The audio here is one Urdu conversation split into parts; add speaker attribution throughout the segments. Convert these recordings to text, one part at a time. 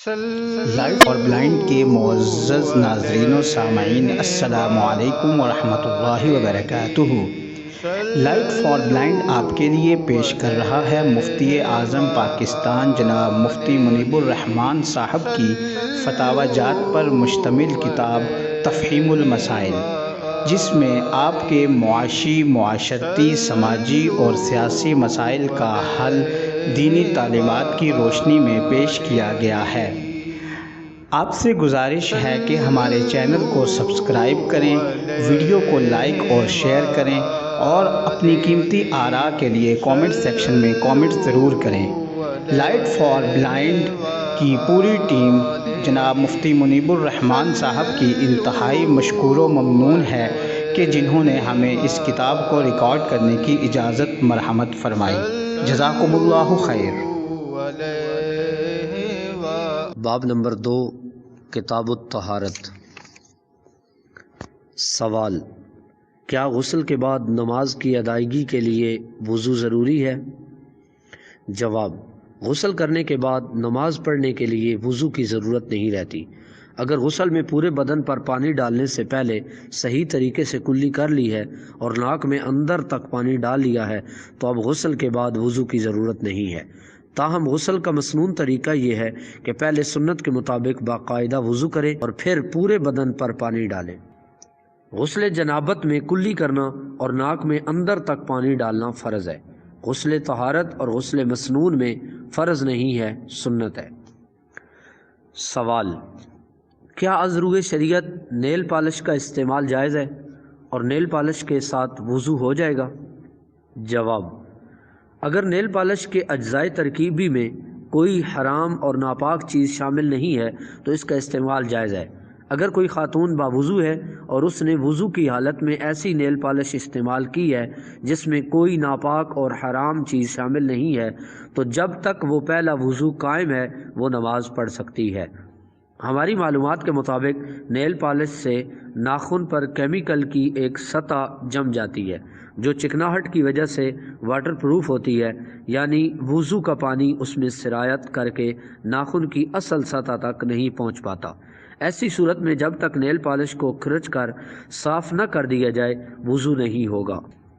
Speaker 1: لائٹ فار بلائنڈ کے معزز ناظرین و سامعین، السلام علیکم ورحمۃ اللہ وبرکاتہ۔ لائٹ فار بلائنڈ آپ کے لیے پیش کر رہا ہے مفتی اعظم پاکستان جناب مفتی منیب الرحمان صاحب کی فتاوی جات پر مشتمل کتاب تفہیم المسائل، جس میں آپ کے معاشی، معاشرتی، سماجی اور سیاسی مسائل کا حل دینی تعلیمات کی روشنی میں پیش کیا گیا ہے۔ آپ سے گزارش ہے کہ ہمارے چینل کو سبسکرائب کریں، ویڈیو کو لائک اور شیئر کریں اور اپنی قیمتی آراء کے لیے کامنٹ سیکشن میں کامنٹ ضرور کریں۔ لائٹ فار بلائنڈ کی پوری ٹیم جناب مفتی منیب الرحمان صاحب کی انتہائی مشکور و ممنون ہے کہ جنہوں نے ہمیں اس کتاب کو ریکارڈ کرنے کی اجازت مرحمت فرمائی۔ جزاکم اللہ خیر۔
Speaker 2: باب نمبر 2، کتاب الطہارت۔ سوال: کیا غسل کے بعد نماز کی ادائیگی کے لیے وضو ضروری ہے؟ جواب: غسل کرنے کے بعد نماز پڑھنے کے لیے وضو کی ضرورت نہیں رہتی۔ اگر غسل میں پورے بدن پر پانی ڈالنے سے پہلے صحیح طریقے سے کلی کر لی ہے اور ناک میں اندر تک پانی ڈال لیا ہے تو اب غسل کے بعد وضو کی ضرورت نہیں ہے۔ تاہم غسل کا مسنون طریقہ یہ ہے کہ پہلے سنت کے مطابق باقاعدہ وضو کرے اور پھر پورے بدن پر پانی ڈالے۔ غسل جنابت میں کلی کرنا اور ناک میں اندر تک پانی ڈالنا فرض ہے۔ غسل طہارت اور غسل مسنون میں فرض نہیں ہے، سنت ہے۔ سوال: کیا از روئے شریعت نیل پالش کا استعمال جائز ہے اور نیل پالش کے ساتھ وضو ہو جائے گا؟ جواب: اگر نیل پالش کے اجزائے ترکیبی میں کوئی حرام اور ناپاک چیز شامل نہیں ہے تو اس کا استعمال جائز ہے۔ اگر کوئی خاتون باوضو ہے اور اس نے وضو کی حالت میں ایسی نیل پالش استعمال کی ہے جس میں کوئی ناپاک اور حرام چیز شامل نہیں ہے تو جب تک وہ پہلا وضو قائم ہے وہ نماز پڑھ سکتی ہے۔ ہماری معلومات کے مطابق نیل پالش سے ناخن پر کیمیکل کی ایک سطح جم جاتی ہے جو چکناہٹ کی وجہ سے واٹر پروف ہوتی ہے، یعنی وضو کا پانی اس میں سرایت کر کے ناخن کی اصل سطح تک نہیں پہنچ پاتا۔ ایسی صورت میں جب تک نیل پالش کو کھرچ کر صاف نہ کر دیا جائے وضو نہیں ہوگا۔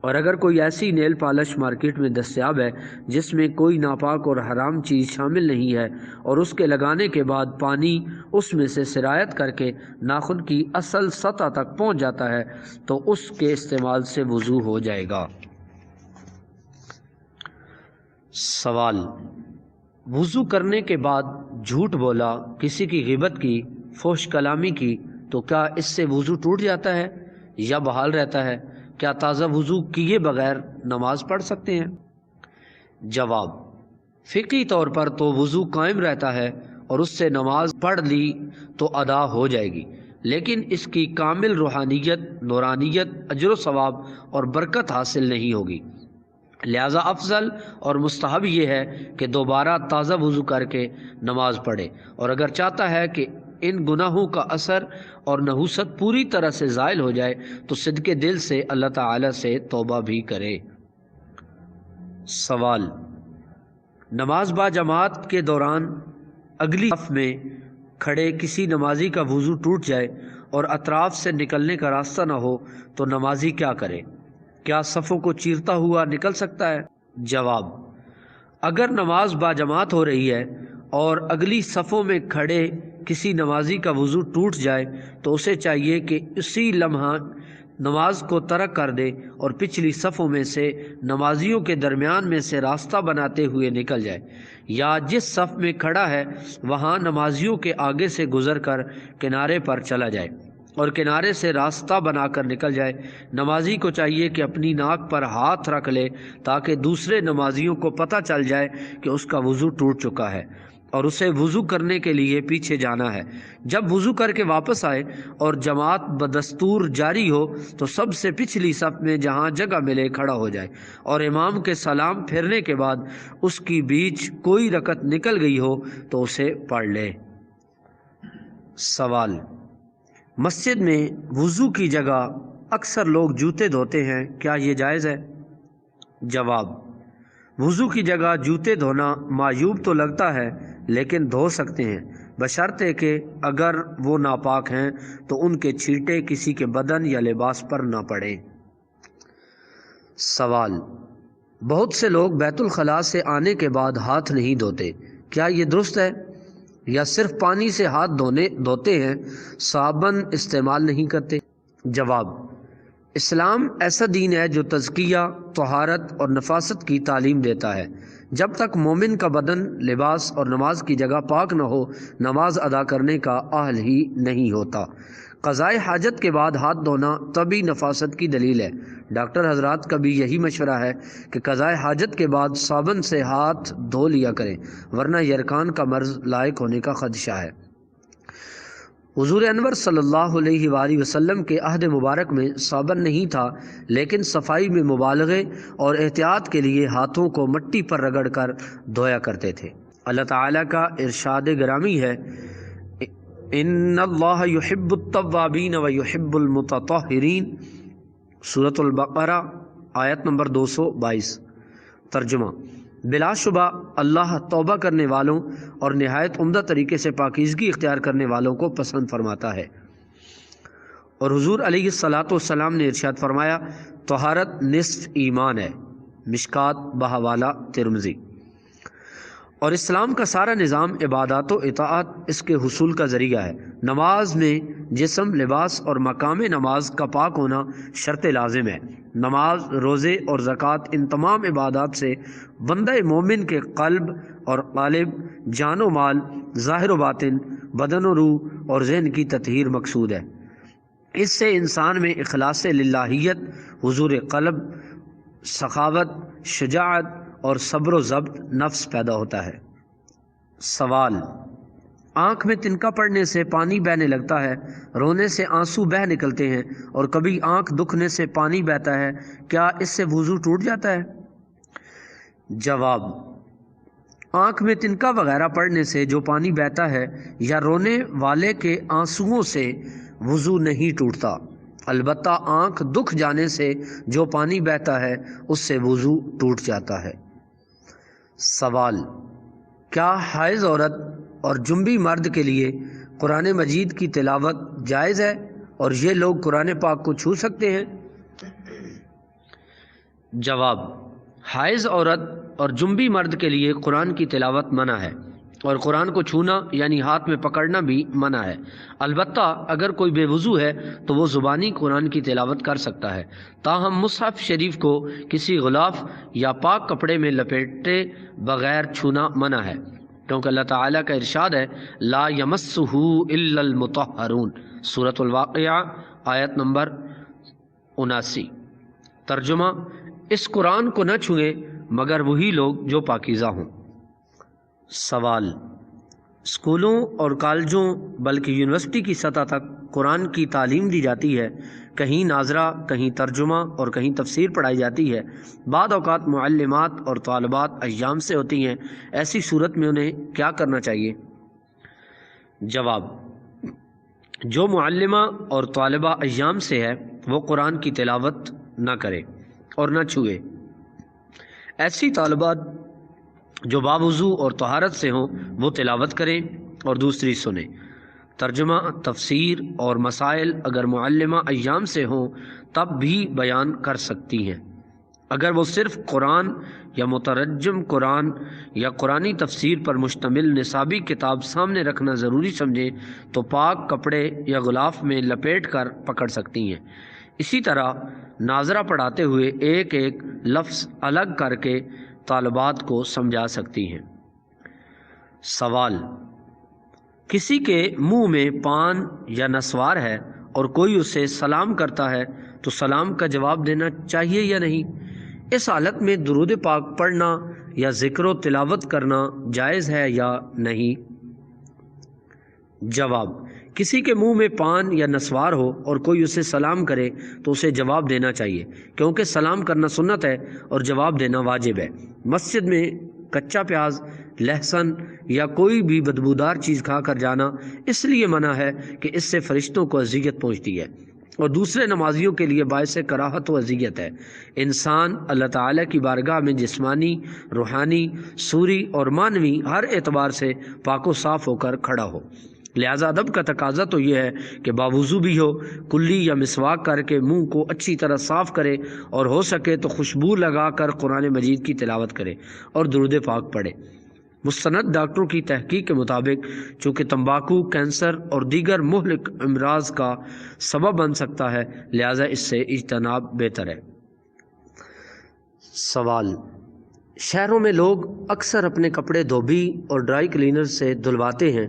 Speaker 2: اور اگر کوئی ایسی نیل پالش مارکیٹ میں دستیاب ہے جس میں کوئی ناپاک اور حرام چیز شامل نہیں ہے اور اس کے لگانے کے بعد پانی اس میں سے سرایت کر کے ناخن کی اصل سطح تک پہنچ جاتا ہے تو اس کے استعمال سے وضو ہو جائے گا۔ سوال: وضو کرنے کے بعد جھوٹ بولا، کسی کی غیبت کی، فحش کلامی کی تو کیا اس سے وضو ٹوٹ جاتا ہے یا بحال رہتا ہے؟ کیا تازہ وضو کیے بغیر نماز پڑھ سکتے ہیں؟ جواب: فقہی طور پر تو وضو قائم رہتا ہے اور اس سے نماز پڑھ لی تو ادا ہو جائے گی، لیکن اس کی کامل روحانیت، نورانیت، اجر و ثواب اور برکت حاصل نہیں ہوگی۔ لہذا افضل اور مستحب یہ ہے کہ دوبارہ تازہ وضو کر کے نماز پڑھے، اور اگر چاہتا ہے کہ ان گناہوں کا اثر اور نحوست پوری طرح سے زائل ہو جائے تو صدقے دل سے اللہ تعالی سے توبہ بھی کرے۔ سوال: نماز با جماعت کے دوران اگلی صف میں کھڑے کسی نمازی کا وضو ٹوٹ جائے اور اطراف سے نکلنے کا راستہ نہ ہو تو نمازی کیا کرے؟ کیا صفوں کو چیرتا ہوا نکل سکتا ہے؟ جواب: اگر نماز با جماعت ہو رہی ہے اور اگلی صفوں میں کھڑے کسی نمازی کا وضو ٹوٹ جائے تو اسے چاہیے کہ اسی لمحہ نماز کو ترک کر دے اور پچھلی صفوں میں سے نمازیوں کے درمیان میں سے راستہ بناتے ہوئے نکل جائے، یا جس صف میں کھڑا ہے وہاں نمازیوں کے آگے سے گزر کر کنارے پر چلا جائے اور کنارے سے راستہ بنا کر نکل جائے۔ نمازی کو چاہیے کہ اپنی ناک پر ہاتھ رکھ لے تاکہ دوسرے نمازیوں کو پتہ چل جائے کہ اس کا وضو ٹوٹ چکا ہے اور اسے وضو کرنے کے لیے پیچھے جانا ہے۔ جب وضو کر کے واپس آئے اور جماعت بدستور جاری ہو تو سب سے پچھلی صف میں جہاں جگہ ملے کھڑا ہو جائے اور امام کے سلام پھیرنے کے بعد اس کی بیچ کوئی رکعت نکل گئی ہو تو اسے پڑھ لے۔ سوال: مسجد میں وضو کی جگہ اکثر لوگ جوتے دھوتے ہیں، کیا یہ جائز ہے؟ جواب: وضو کی جگہ جوتے دھونا معیوب تو لگتا ہے لیکن دھو سکتے ہیں۔ بشرطے کہ اگر وہ ناپاک ہیں تو ان کے چھینٹے کسی کے بدن یا لباس پر نہ پڑیں۔ سوال: بہت سے لوگ بیت الخلاء سے آنے کے بعد ہاتھ نہیں دھوتے، کیا یہ درست ہے؟ یا صرف پانی سے ہاتھ دھوتے ہیں، صابن استعمال نہیں کرتے؟ جواب: اسلام ایسا دین ہے جو تزکیہ، طہارت اور نفاست کی تعلیم دیتا ہے۔ جب تک مومن کا بدن، لباس اور نماز کی جگہ پاک نہ ہو، نماز ادا کرنے کا اہل ہی نہیں ہوتا۔ قضائے حاجت کے بعد ہاتھ دھونا طبی نفاست کی دلیل ہے۔ ڈاکٹر حضرات کا بھی یہی مشورہ ہے کہ قضائے حاجت کے بعد صابن سے ہاتھ دھو لیا کریں، ورنہ یرکان کا مرض لاحق ہونے کا خدشہ ہے۔ حضور انور صلی اللہ علیہ وآلہ وسلم کے عہد مبارک میں صابن نہیں تھا، لیکن صفائی میں مبالغے اور احتیاط کے لیے ہاتھوں کو مٹی پر رگڑ کر دھویا کرتے تھے۔ اللہ تعالیٰ کا ارشاد گرامی ہے: ان اللہ یحب التوابین و یحب المتطہرین، سورۃ البقرہ آیت نمبر 222۔ ترجمہ: بلا شبہ اللہ توبہ کرنے والوں اور نہایت عمدہ طریقے سے پاکیزگی اختیار کرنے والوں کو پسند فرماتا ہے۔ اور حضور علیہ الصلاۃ والسلام نے ارشاد فرمایا: طہارت نصف ایمان ہے، مشکات بحوالہ ترمذی۔ اور اسلام کا سارا نظام عبادات و اطاعت اس کے حصول کا ذریعہ ہے۔ نماز میں جسم، لباس اور مقام نماز کا پاک ہونا شرط لازم ہے۔ نماز، روزے اور زکوٰۃ، ان تمام عبادات سے بندہ مومن کے قلب اور قالب، جان و مال، ظاہر و باطن، بدن و روح اور ذہن کی تطہیر مقصود ہے۔ اس سے انسان میں اخلاص للہیت، حضور قلب، سخاوت، شجاعت اور صبر و ضبط نفس پیدا ہوتا ہے۔ سوال: آنکھ میں تنکا پڑنے سے پانی بہنے لگتا ہے، رونے سے آنسو بہہ نکلتے ہیں اور کبھی آنکھ دکھنے سے پانی بہتا ہے، کیا اس سے وضو ٹوٹ جاتا ہے؟ جواب: آنکھ میں تنکا وغیرہ پڑنے سے جو پانی بہتا ہے یا رونے والے کے آنسوؤں سے وضو نہیں ٹوٹتا، البتہ آنکھ دکھ جانے سے جو پانی بہتا ہے اس سے وضو ٹوٹ جاتا ہے۔ سوال: کیا حائض عورت اور جنبی مرد کے لیے قرآن مجید کی تلاوت جائز ہے اور یہ لوگ قرآن پاک کو چھو سکتے ہیں؟ جواب: حائض عورت اور جنبی مرد کے لیے قرآن کی تلاوت منع ہے، اور قرآن کو چھونا یعنی ہاتھ میں پکڑنا بھی منع ہے۔ البتہ اگر کوئی بے وضو ہے تو وہ زبانی قرآن کی تلاوت کر سکتا ہے، تاہم مصحف شریف کو کسی غلاف یا پاک کپڑے میں لپیٹے بغیر چھونا منع ہے، کیونکہ اللہ تعالیٰ کا ارشاد ہے: لا یمسہ الا المطہرون، سورۃ الواقعہ آیت نمبر 79۔ ترجمہ: اس قرآن کو نہ چھوئیں مگر وہی لوگ جو پاکیزہ ہوں۔ سوال: اسکولوں اور کالجوں بلکہ یونیورسٹی کی سطح تک قرآن کی تعلیم دی جاتی ہے، کہیں ناظرہ، کہیں ترجمہ اور کہیں تفسیر پڑھائی جاتی ہے۔ بعض اوقات معلمات اور طالبات ایام سے ہوتی ہیں، ایسی صورت میں انہیں کیا کرنا چاہیے؟ جواب: جو معلمہ اور طالبہ ایام سے ہے وہ قرآن کی تلاوت نہ کرے اور نہ چھوئے۔ ایسی طالبات جو باوضو اور طہارت سے ہوں وہ تلاوت کریں اور دوسری سنیں۔ ترجمہ، تفسیر اور مسائل اگر معلمہ ایام سے ہوں تب بھی بیان کر سکتی ہیں۔ اگر وہ صرف قرآن یا مترجم قرآن یا قرآنی تفسیر پر مشتمل نصابی کتاب سامنے رکھنا ضروری سمجھیں تو پاک کپڑے یا غلاف میں لپیٹ کر پکڑ سکتی ہیں۔ اسی طرح ناظرہ پڑھاتے ہوئے ایک ایک لفظ الگ کر کے طالبات کو سمجھا سکتی ہیں۔ سوال: کسی کے منہ میں پان یا نسوار ہے اور کوئی اسے سلام کرتا ہے تو سلام کا جواب دینا چاہیے یا نہیں؟ اس حالت میں درود پاک پڑھنا یا ذکر و تلاوت کرنا جائز ہے یا نہیں؟ جواب: کسی کے منہ میں پان یا نسوار ہو اور کوئی اسے سلام کرے تو اسے جواب دینا چاہیے، کیونکہ سلام کرنا سنت ہے اور جواب دینا واجب ہے۔ مسجد میں کچا پیاز، لہسن یا کوئی بھی بدبودار چیز کھا کر جانا اس لیے منع ہے کہ اس سے فرشتوں کو اذیت پہنچتی ہے۔ اور دوسرے نمازیوں کے لیے باعث کراہت و اذیت ہے۔ انسان اللہ تعالیٰ کی بارگاہ میں جسمانی، روحانی، سوری اور معنوی ہر اعتبار سے پاک و صاف ہو کر کھڑا ہو۔ لہذا ادب کا تقاضا تو یہ ہے کہ باوضو بھی ہو، کلی یا مسواک کر کے منہ کو اچھی طرح صاف کرے، اور ہو سکے تو خوشبو لگا کر قرآن مجید کی تلاوت کرے اور درود پاک پڑھے۔ مستند ڈاکٹروں کی تحقیق کے مطابق چونکہ تمباکو کینسر اور دیگر مہلک امراض کا سبب بن سکتا ہے، لہذا اس سے اجتناب بہتر ہے۔ سوال: شہروں میں لوگ اکثر اپنے کپڑے دھوبی اور ڈرائی کلینر سے دھلواتے ہیں۔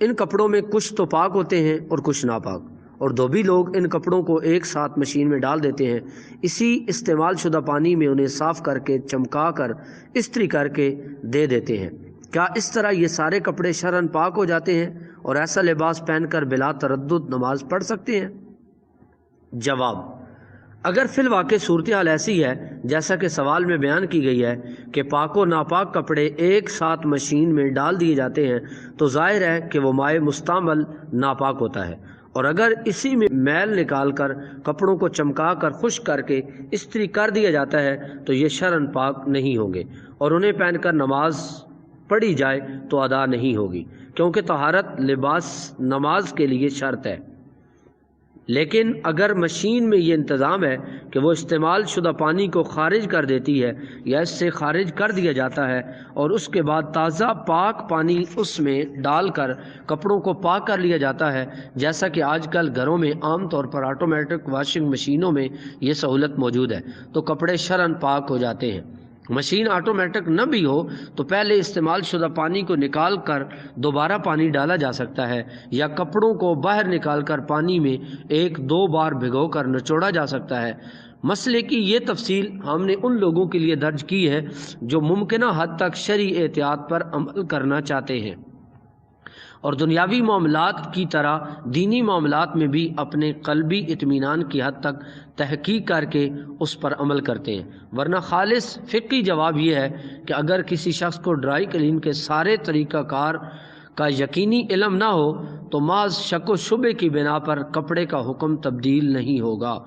Speaker 2: ان کپڑوں میں کچھ تو پاک ہوتے ہیں اور کچھ ناپاک، اور دھوبی لوگ ان کپڑوں کو ایک ساتھ مشین میں ڈال دیتے ہیں، اسی استعمال شدہ پانی میں انہیں صاف کر کے چمکا کر استری کر کے دے دیتے ہیں۔ کیا اس طرح یہ سارے کپڑے شرعاً پاک ہو جاتے ہیں اور ایسا لباس پہن کر بلا تردد نماز پڑھ سکتے ہیں؟ جواب: اگر فی الواقع صورتحال ایسی ہے جیسا کہ سوال میں بیان کی گئی ہے کہ پاک و ناپاک کپڑے ایک ساتھ مشین میں ڈال دیے جاتے ہیں، تو ظاہر ہے کہ وہ مائع مستعمل ناپاک ہوتا ہے، اور اگر اسی میں میل نکال کر کپڑوں کو چمکا کر خشک کر کے استری کر دیا جاتا ہے تو یہ شرعاً پاک نہیں ہوں گے، اور انہیں پہن کر نماز پڑھی جائے تو ادا نہیں ہوگی، کیونکہ طہارت لباس نماز کے لیے شرط ہے۔ لیکن اگر مشین میں یہ انتظام ہے کہ وہ استعمال شدہ پانی کو خارج کر دیتی ہے یا اس سے خارج کر دیا جاتا ہے، اور اس کے بعد تازہ پاک پانی اس میں ڈال کر کپڑوں کو پاک کر لیا جاتا ہے، جیسا کہ آج کل گھروں میں عام طور پر آٹومیٹک واشنگ مشینوں میں یہ سہولت موجود ہے، تو کپڑے شرعاً پاک ہو جاتے ہیں۔ مشین آٹومیٹک نہ بھی ہو تو پہلے استعمال شدہ پانی کو نکال کر دوبارہ پانی ڈالا جا سکتا ہے، یا کپڑوں کو باہر نکال کر پانی میں ایک دو بار بھگو کر نچوڑا جا سکتا ہے۔ مسئلے کی یہ تفصیل ہم نے ان لوگوں کے لیے درج کی ہے جو ممکنہ حد تک شرعی احتیاط پر عمل کرنا چاہتے ہیں، اور دنیاوی معاملات کی طرح دینی معاملات میں بھی اپنے قلبی اطمینان کی حد تک تحقیق کر کے اس پر عمل کرتے ہیں۔ ورنہ خالص فقہی جواب یہ ہے کہ اگر کسی شخص کو ڈرائی کلین کے سارے طریقہ کار کا یقینی علم نہ ہو تو محض شک و شبے کی بنا پر کپڑے کا حکم تبدیل نہیں ہوگا،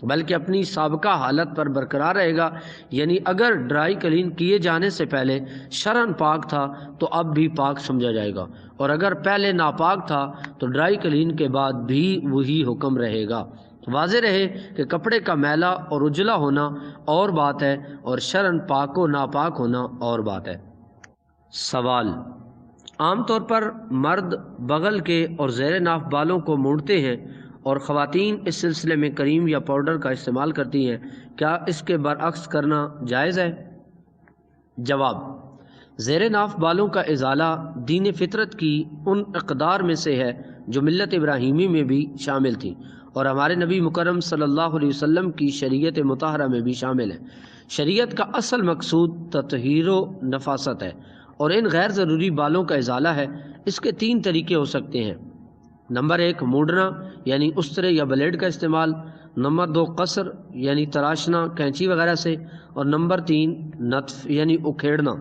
Speaker 2: بلکہ اپنی سابقہ حالت پر برقرار رہے گا، یعنی اگر ڈرائی کلین کیے جانے سے پہلے شرعاً پاک تھا تو اب بھی پاک سمجھا جائے گا، اور اگر پہلے ناپاک تھا تو ڈرائی کلین کے بعد بھی وہی حکم رہے گا۔ واضح رہے کہ کپڑے کا میلا اور اجلا ہونا اور بات ہے، اور شرعاً پاک و ناپاک ہونا اور بات ہے۔ سوال: عام طور پر مرد بغل کے اور زیر ناف بالوں کو مونڈتے ہیں اور خواتین اس سلسلے میں کریم یا پاؤڈر کا استعمال کرتی ہیں، کیا اس کے برعکس کرنا جائز ہے؟ جواب: زیر ناف بالوں کا ازالہ دین فطرت کی ان اقدار میں سے ہے جو ملت ابراہیمی میں بھی شامل تھی، اور ہمارے نبی مکرم صلی اللہ علیہ وسلم کی شریعت مطہرہ میں بھی شامل ہے۔ شریعت کا اصل مقصود تطہیر و نفاست ہے، اور ان غیر ضروری بالوں کا ازالہ ہے۔ اس کے 3 طریقے ہو سکتے ہیں: نمبر 1 مونڈنا یعنی استرے یا بلیڈ کا استعمال، نمبر 2 قصر یعنی تراشنا کینچی وغیرہ سے، اور نمبر 3 نتف یعنی اکھیڑنا۔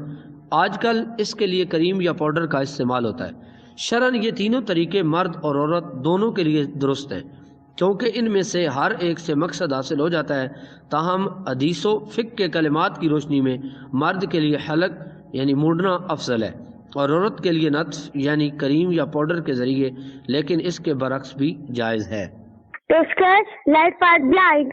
Speaker 2: آج کل اس کے لیے کریم یا پاؤڈر کا استعمال ہوتا ہے۔ شرعاً یہ تینوں طریقے مرد اور عورت دونوں کے لیے درست ہیں، کیونکہ ان میں سے ہر ایک سے مقصد حاصل ہو جاتا ہے۔ تاہم حدیث و فقہ کے کلمات کی روشنی میں مرد کے لیے حلق یعنی مونڈنا افضل ہے، اور عورت کے لیے نتف یعنی کریم یا پاؤڈر کے ذریعے، لیکن اس کے برعکس بھی جائز ہے۔
Speaker 3: پیشکش لائٹ فار بلائنڈ